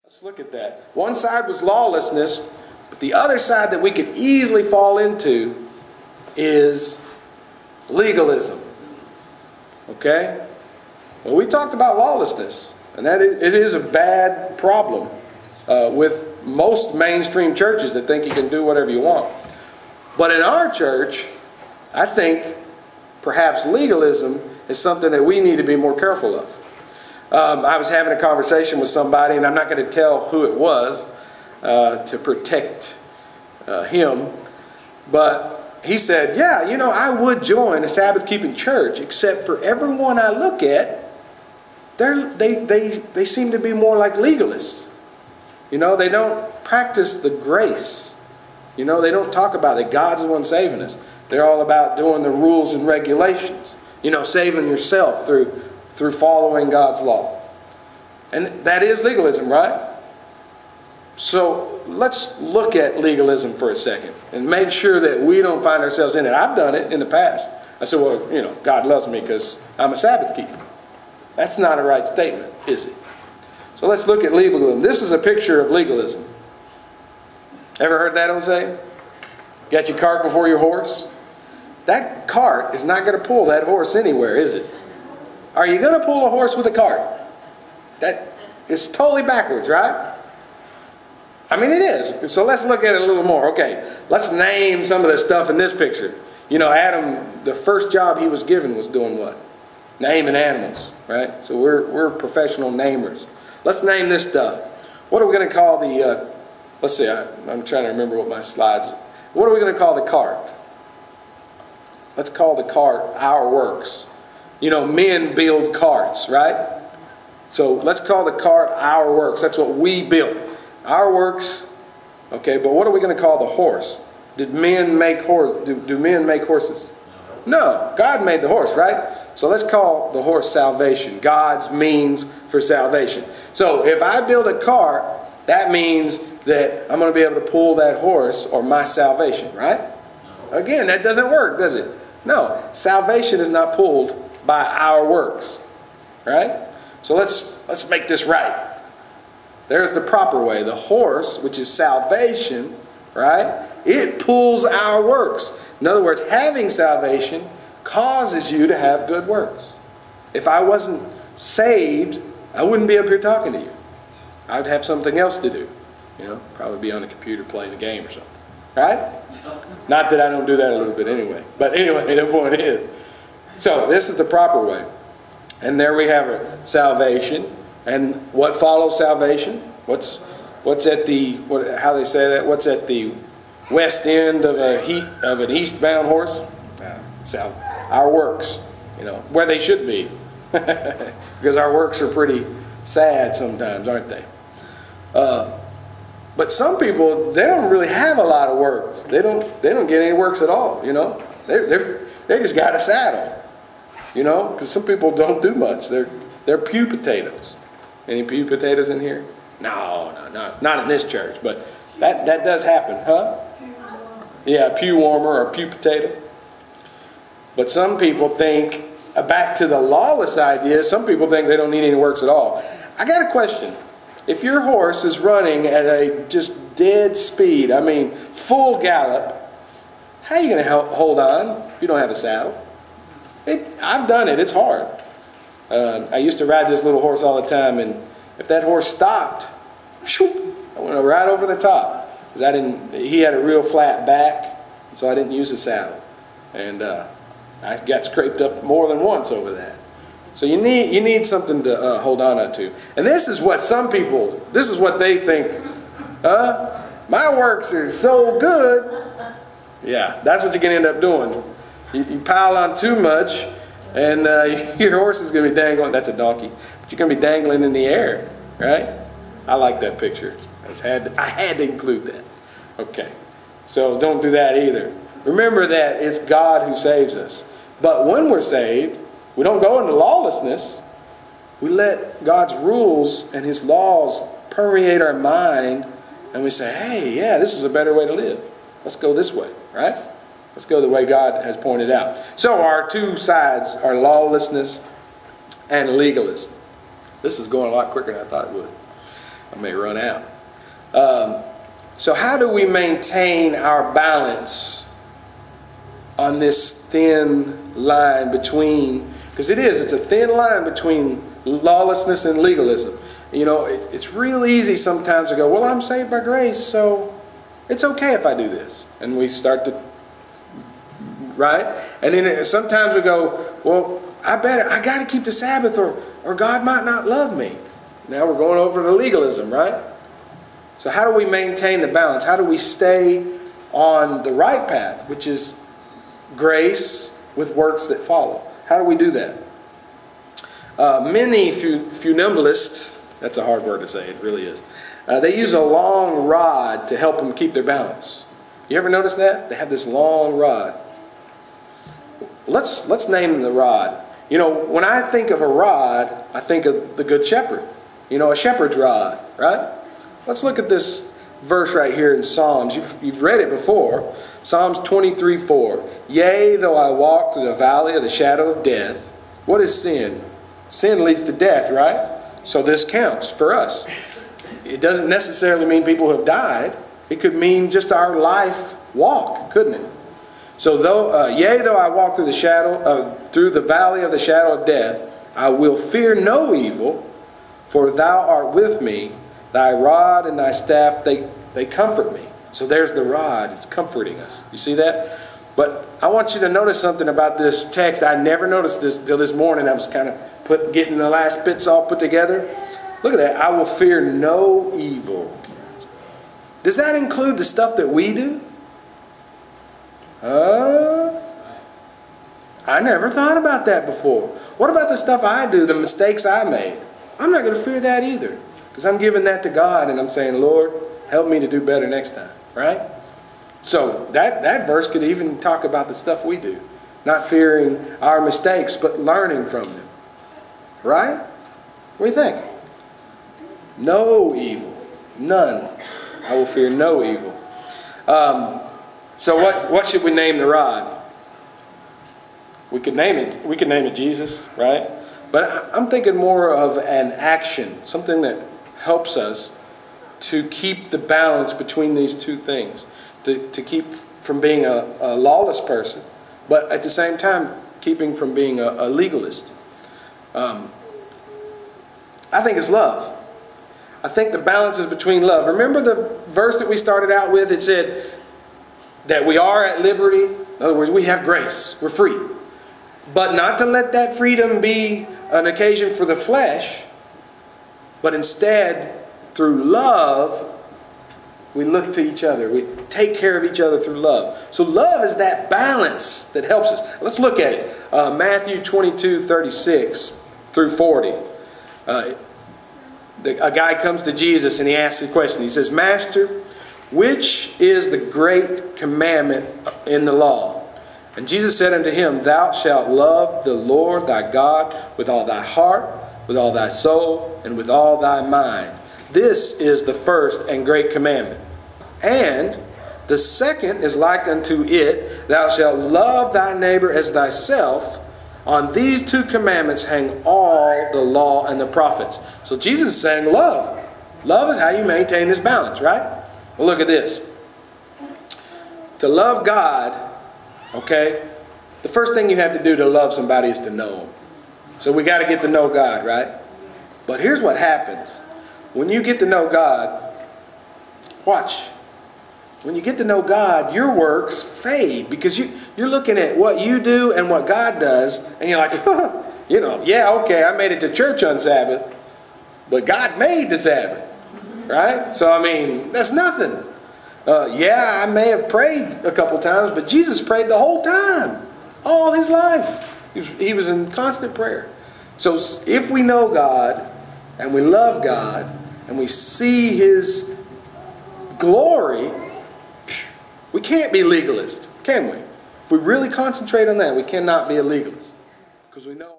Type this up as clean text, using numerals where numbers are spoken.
Let's look at that. One side was lawlessness, but the other side that we could easily fall into is legalism. Okay? Well, we talked about lawlessness, and it is a bad problem with most mainstream churches that think you can do whatever you want. But in our church, I think perhaps legalism is something that we need to be more careful of. I was having a conversation with somebody, and I'm not going to tell who it was to protect him, but he said, yeah, you know, I would join a Sabbath-keeping church, except for everyone I look at, they seem to be more like legalists. You know, they don't practice the grace. You know, they don't talk about it. God's the one saving us. They're all about doing the rules and regulations. You know, saving yourself through following God's law. And that is legalism, right? So let's look at legalism for a second and make sure that we don't find ourselves in it. I've done it in the past. I said, well, you know, God loves me because I'm a Sabbath keeper. That's not a right statement, is it? So let's look at legalism. This is a picture of legalism. Ever heard that old saying? Got your cart before your horse? That cart is not going to pull that horse anywhere, is it? Are you going to pull a horse with a cart? That is totally backwards, right? I mean, it is. So let's look at it a little more. Okay, let's name some of the stuff in this picture. You know, Adam, the first job he was given was doing what? Naming animals, right? So we're professional namers. Let's name this stuff. What are we going to call the, let's see, I'm trying to remember what my slides, what are we going to call the cart? Let's call the cart Our Works. You know, men build carts, right? So let's call the cart Our Works. That's what we built. Our Works. Okay, but what are we going to call the horse? Did men make horse? Do men make horses? No, God made the horse, right? So let's call the horse salvation. God's means for salvation. So if I build a cart, that means that I'm going to be able to pull that horse or my salvation, right? Again, that doesn't work, does it? No, salvation is not pulled by our works, right? So let's make this right. There's the proper way. The horse, which is salvation, right? It pulls our works. In other words, having salvation causes you to have good works. If I wasn't saved, I wouldn't be up here talking to you. I would have something else to do. You know, probably be on the computer playing a game or something. Right? Not that I don't do that a little bit anyway. But anyway, the point is. So this is the proper way. And there we have it. Salvation. And what follows salvation? What's at the, how they say that? What's at the west end of an eastbound horse? Our works. You know, where they should be. Because our works are pretty sad sometimes, aren't they? But some people, they don't really have a lot of works. They don't get any works at all, you know. They just got a saddle, you know, because some people don't do much. They're pew potatoes. Any pew potatoes in here? No, not in this church, but that does happen, huh? Yeah, a pew warmer or a pew potato. But some people think, back to the lawless idea, some people think they don't need any works at all. I got a question. If your horse is running at a just dead speed, I mean full gallop, how are you going to hold on if you don't have a saddle? I've done it. It's hard. I used to ride this little horse all the time, and if that horse stopped, I went right over the top. Because he had a real flat back, so I didn't use a saddle. And I got scraped up more than once over that. So you need something to hold on to. And this is what some people, this is what they think, my works are so good. Yeah, that's what you're going to end up doing. You pile on too much, and your horse is going to be dangling. That's a donkey. But you're going to be dangling in the air, right? I like that picture. I had to include that. Okay, so don't do that either. Remember that it's God who saves us. But when we're saved, we don't go into lawlessness. We let God's rules and His laws permeate our mind, and we say, hey, yeah, this is a better way to live. Let's go this way, right? Let's go the way God has pointed out. So our two sides are lawlessness and legalism. This is going a lot quicker than I thought it would. I may run out. So how do we maintain our balance on this thin line between, because it's a thin line between lawlessness and legalism. You know, it's real easy sometimes to go, well, I'm saved by grace, so it's okay if I do this. And we start to, right? And then sometimes we go, well, I got to keep the Sabbath or God might not love me. Now we're going over to legalism, right? So how do we maintain the balance? How do we stay on the right path, which is grace with works that follow? How do we do that? Many funambulists, that's a hard word to say, it really is. They use a long rod to help them keep their balance. You ever notice that? They have this long rod. Let's name the rod. You know, when I think of a rod, I think of the Good Shepherd. You know, a shepherd's rod, right? Let's look at this verse right here in Psalms. You've read it before. Psalms 23:4. Yea, though I walk through the valley of the shadow of death. What is sin? Sin leads to death, right? So this counts for us. It doesn't necessarily mean people have died. It could mean just our life walk, couldn't it? So yea, though I walk through the valley of the shadow of death, I will fear no evil, for thou art with me. Thy rod and thy staff, they comfort me. So there's the rod. It's comforting us. You see that? But I want you to notice something about this text. I never noticed this till this morning. I was kind of getting the last bits all put together. Look at that. I will fear no evil. Does that include the stuff that we do? I never thought about that before. What about the stuff I do, the mistakes I made? I'm not going to fear that either. Because I'm giving that to God and I'm saying, Lord, help me to do better next time. Right? So that verse could even talk about the stuff we do. Not fearing our mistakes, but learning from them. Right? What do you think? No evil. None. I will fear no evil. So what should we name the rod? We could name it Jesus, right? But I'm thinking more of an action, something that helps us to keep the balance between these two things, to keep from being a lawless person, but at the same time keeping from being a legalist. I think it's love. I think the balance is between love. Remember the verse that we started out with? It said that we are at liberty. In other words, we have grace. We're free. But not to let that freedom be an occasion for the flesh, but instead, through love, we look to each other. We take care of each other through love. So love is that balance that helps us. Let's look at it. Matthew 22:36 through 40. A guy comes to Jesus and he asks a question. He says, Master, which is the great commandment in the law? And Jesus said unto him, Thou shalt love the Lord thy God with all thy heart, with all thy soul, and with all thy mind. This is the first and great commandment. And the second is like unto it, Thou shalt love thy neighbor as thyself. On these two commandments hang all the law and the prophets. So Jesus is saying love. Love is how you maintain this balance, right? Well, look at this. To love God, okay, the first thing you have to do to love somebody is to know Him. So we got to get to know God, right? But here's what happens. When you get to know God, watch. When you get to know God, your works fade because you're looking at what you do and what God does, and you're like, yeah, okay, I made it to church on Sabbath, but God made the Sabbath, right? So, I mean, that's nothing. Yeah, I may have prayed a couple times, but Jesus prayed the whole time, all His life. He was in constant prayer. So if we know God, and we love God, and we see His glory, we can't be legalist, can we? If we really concentrate on that, we cannot be a legalist. Because we know